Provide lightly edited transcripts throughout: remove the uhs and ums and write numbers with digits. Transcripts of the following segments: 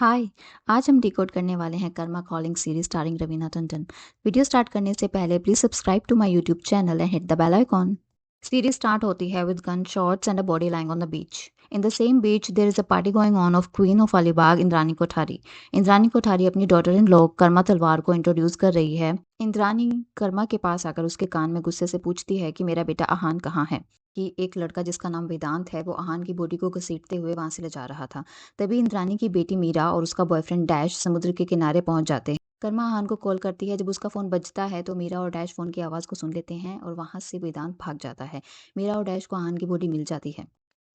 हाय। आज हम डिकोड करने वाले हैं Karma Calling series starring Raveena Tandon. Video start करने से पहले please subscribe to my YouTube channel and hit the bell icon. Series start होती है with gun shots and a body lying on the beach. In the same beach there is a party going on of queen of Alibaug Indrani Kothari. Indrani Kothari अपनी daughter in law Karma तलवार को introduce कर रही है। इंद्रानी कर्मा के पास आकर उसके कान में गुस्से से पूछती है कि मेरा बेटा आहान कहाँ है। कि एक लड़का जिसका नाम वेदांत है वो आहान की बॉडी को घसीटते हुए वहां से ले जा रहा था। तभी इंद्रानी की बेटी मीरा और उसका बॉयफ्रेंड डैश समुद्र के किनारे पहुंच जाते हैं। कर्मा आहान को कॉल करती है। जब उसका फोन बजता है तो मीरा और डैश फोन की आवाज को सुन लेते हैं और वहां से वेदांत भाग जाता है। मीरा और डैश को आहान की बॉडी मिल जाती है।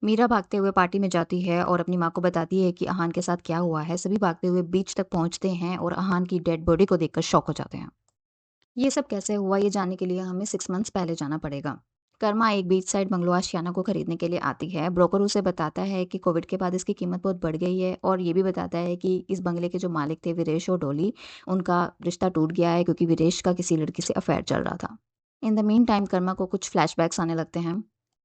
मीरा भागते हुए पार्टी में जाती है और अपनी माँ को बताती है कि आहान के साथ क्या हुआ है। सभी भागते हुए बीच तक पहुंचते हैं और आहान की डेड बॉडी को देखकर शॉक हो जाते हैं। ये सब कैसे हुआ ये जानने के लिए हमें 6 मंथ्स पहले जाना पड़ेगा। कर्मा एक बीच साइड बंगलो आशियाना को खरीदने के लिए आती है। ब्रोकर उसे बताता है कि कोविड के बाद इसकी कीमत बहुत बढ़ गई है और ये भी बताता है कि इस बंगले के जो मालिक थे वीरेश और डोली, उनका रिश्ता टूट गया है क्योंकि वीरेश का किसी लड़की से अफेयर चल रहा था। In the mean time Karma को कुछ फ्लैशबैक्स आने लगते हैं।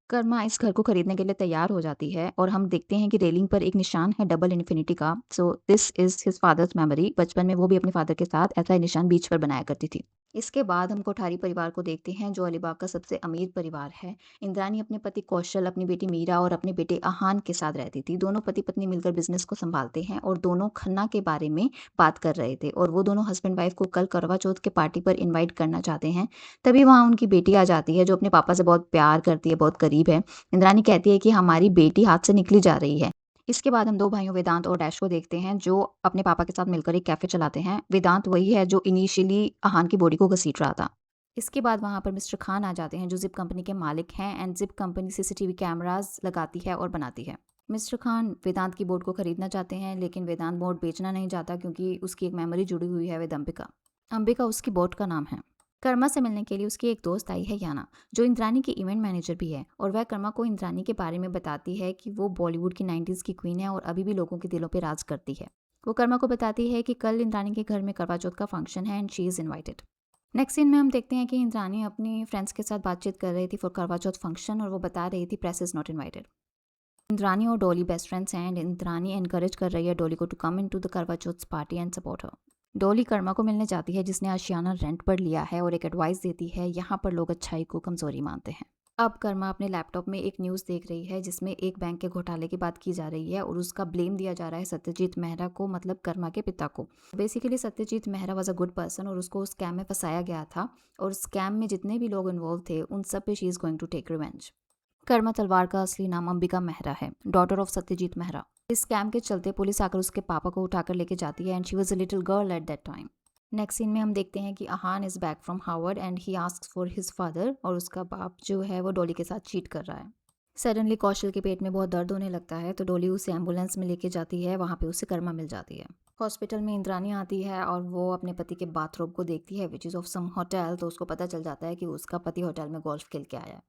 कर्मा इस घर को खरीदने के लिए तैयार हो जाती है और हम देखते हैं कि रेलिंग पर एक निशान है डबल इन्फिनिटी का। So this is his father's memory. बचपन में वो भी अपने फादर के साथ ऐसा ही निशान बीच पर बनाया करती थी। इसके बाद हम कोठारी परिवार को देखते हैं जो अलीबाग का सबसे अमीर परिवार है। इंद्रानी अपने पति कौशल, अपनी बेटी मीरा और अपने बेटे आहान के साथ रहती थी। दोनों पति पत्नी मिलकर बिजनेस को संभालते हैं और दोनों खन्ना के बारे में बात कर रहे थे और वो दोनों हस्बैंड वाइफ को कल करवा चौथ के पार्टी पर इनवाइट करना चाहते हैं। तभी वहाँ उनकी बेटी आ जाती है जो अपने पापा से बहुत प्यार करती है, बहुत करीब है। इंद्रानी कहती है कि हमारी बेटी हाथ से निकली जा रही है। इसके बाद हम दो भाइयों वेदांत और डैश को देखते हैं जो अपने पापा के साथ मिलकर एक कैफे चलाते हैं। वेदांत वही है जो इनिशियली आहान की बॉडी को घसीट रहा था। इसके बाद वहां पर मिस्टर खान आ जाते हैं जो जिप कंपनी के मालिक हैं and zip company CCTV cameras लगाती है और बनाती है। मिस्टर खान वेदांत की बोट को खरीदना चाहते हैं लेकिन वेदांत बोट बेचना नहीं चाहता क्योंकि उसकी एक मेमोरी जुड़ी हुई है विद अंबिका। अंबिका उसकी बोट का नाम है। कर्मा से मिलने के लिए उसकी एक दोस्त आई है याना, जो इंद्रानी की इवेंट मैनेजर भी है और वह कर्मा को इंद्रानी के बारे में बताती है कि वो बॉलीवुड की 90s की क्वीन है और अभी भी लोगों के दिलों पे राज करती है। वो कर्मा को बताती है कि कल इंद्रानी के घर में करवा चौथ का फंक्शन है and she is invited. Next scene में हम देखते हैं कि इंद्रानी अपनी फ्रेंड्स के साथ बातचीत कर रही थी फॉर करवा चौथ फंक्शन और वो बता रही थी press is not invited. Indrani और डोली बेस्ट फ्रेंड्स हैं एंड इंद्रानी एनकरेज कर रही है डोली को to come in to the Karva Chauth party and support her. Dolly Karma को मिलने जाती है जिसने आशियाना रेंट पर लिया है और एक एडवाइस देती है यहाँ पर लोग अच्छाई को कमजोरी मानते हैं। अब कर्मा अपने लैपटॉप में एक न्यूज़ देख रही है जिसमें एक बैंक के घोटाले की बात की जा रही है और उसका ब्लेम दिया जा रहा है सत्यजीत मेहरा को, मतलब कर्मा के पिता को। Basically Satyajit Mehra was a good person और उसको उस स्कैम में फंसाया गया था और स्कैम में जितने भी लोग इन्वॉल्व थे उन सब पे she is going to take revenge. Karma Talwar का असली नाम अंबिका मेहरा है, डॉटर ऑफ सत्यजीत मेहरा। इस स्कैम के चलते पुलिस आकर उसके पापा को उठाकर लेके जाती है and she was a little girl at that time. Next scene में हम देखते हैं कि Aahan is back from Harvard and he asks for his father और उसका बाप जो है वो डोली के साथ चीट कर रहा है। सडनली कौशल के पेट में बहुत दर्द होने लगता है तो डोली उसे एम्बुलेंस में लेके जाती है। वहाँ पे उसे कर्मा मिल जाती है। हॉस्पिटल में इंद्रानी आती है और वो अपने पति के बाथरूम को देखती है which is of some hotel, तो उसको पता चल जाता है कि उसका पति होटल में गोल्फ खेल के आया है।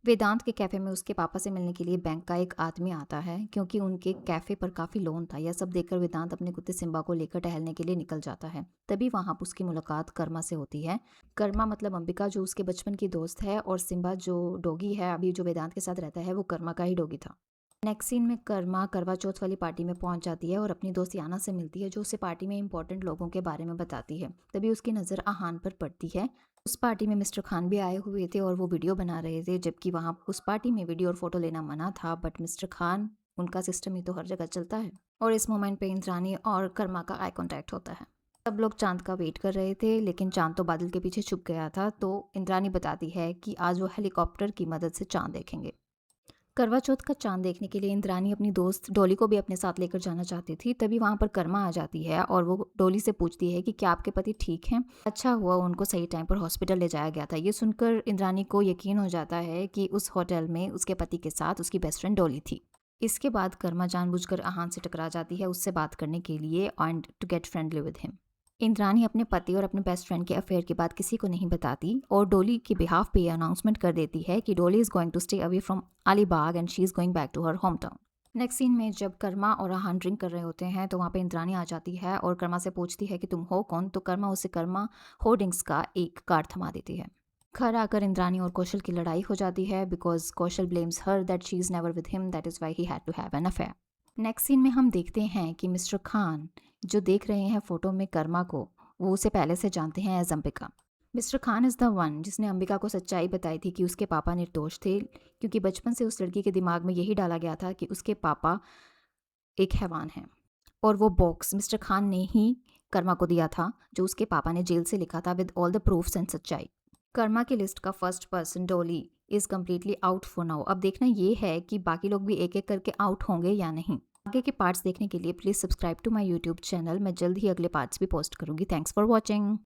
वेदांत के कैफे में उसके पापा से मिलने के लिए बैंक का एक आदमी आता है क्योंकि उनके कैफे पर काफी लोन था। यह सब देखकर वेदांत अपने कुत्ते सिम्बा को लेकर टहलने के लिए निकल जाता है। तभी वहां पर उसकी मुलाकात कर्मा से होती है। कर्मा मतलब अंबिका जो उसके बचपन की दोस्त है और सिम्बा जो डॉगी है अभी जो वेदांत के साथ रहता है वो कर्मा का ही डॉगी था। नेक्स्ट सीन में कर्मा करवा चौथ वाली पार्टी में पहुंच जाती है और अपनी दोस्त याना से मिलती है जो उसे पार्टी में इंपॉर्टेंट लोगों के बारे में बताती है। तभी उसकी नज़र आहान पर पड़ती है। उस पार्टी में मिस्टर खान भी आए हुए थे और वो वीडियो बना रहे थे जबकि वहाँ उस पार्टी में वीडियो और फोटो लेना मना था, बट मिस्टर खान उनका सिस्टम ही तो हर जगह चलता है। और इस मोमेंट पे इंद्रानी और कर्मा का आई कॉन्टैक्ट होता है। सब लोग चांद का वेट कर रहे थे लेकिन चांद तो बादल के पीछे छुप गया था, तो इंद्रानी बताती है कि आज वो हेलीकॉप्टर की मदद से चांद देखेंगे। करवा चौथ का चांद देखने के लिए इंद्रानी अपनी दोस्त डोली को भी अपने साथ लेकर जाना चाहती थी। तभी वहां पर कर्मा आ जाती है और वो डोली से पूछती है कि क्या आपके पति ठीक हैं। अच्छा हुआ उनको सही टाइम पर हॉस्पिटल ले जाया गया था। ये सुनकर इंद्रानी को यकीन हो जाता है कि उस होटल में उसके पति के साथ उसकी बेस्ट फ्रेंड डोली थी। इसके बाद कर्मा जानबूझकर आहान से टकरा जाती है उससे बात करने के लिए and to get friendly with him. Indrani अपने पति और अपने बेस्ट फ्रेंड के अफेयर की बात किसी को नहीं बताती और डोली के बिहाफ पे यह अनाउंसमेंट कर देती है कि Dolly is going to stay away from Alibaug and she is going back to her home town. Next scene में जब कर्मा और आहान ड्रिंक कर रहे होते हैं तो वहाँ पे इंद्रानी आ जाती है और कर्मा से पूछती है कि तुम हो कौन, तो कर्मा उसे कर्मा होर्डिंग्स का एक कार्ड थमा देती है। घर आकर इंद्रानी और कौशल की लड़ाई हो जाती है because Kaushal blames her that she is never with him, that is why he had to have an affair. Next scene में हम देखते हैं कि मिस्टर खान जो देख रहे हैं फोटो में कर्मा को, वो उसे पहले से जानते हैं as Ambika. Mister Khan is the one जिसने अंबिका को सच्चाई बताई थी कि उसके पापा निर्दोष थे, क्योंकि बचपन से उस लड़की के दिमाग में यही डाला गया था कि उसके पापा एक हैवान हैं। और वो बॉक्स मिस्टर खान ने ही कर्मा को दिया था, जो उसके पापा ने जेल से लिखा था with all the proofs and सच्चाई। कर्मा की लिस्ट का first person Dolly is completely out for now. अब देखना ये है कि बाकी लोग भी एक एक करके आउट होंगे या नहीं। आगे के पार्ट्स देखने के लिए please subscribe to my YouTube channel. मैं जल्द ही अगले पार्ट्स भी पोस्ट करूँगी। Thanks for watching.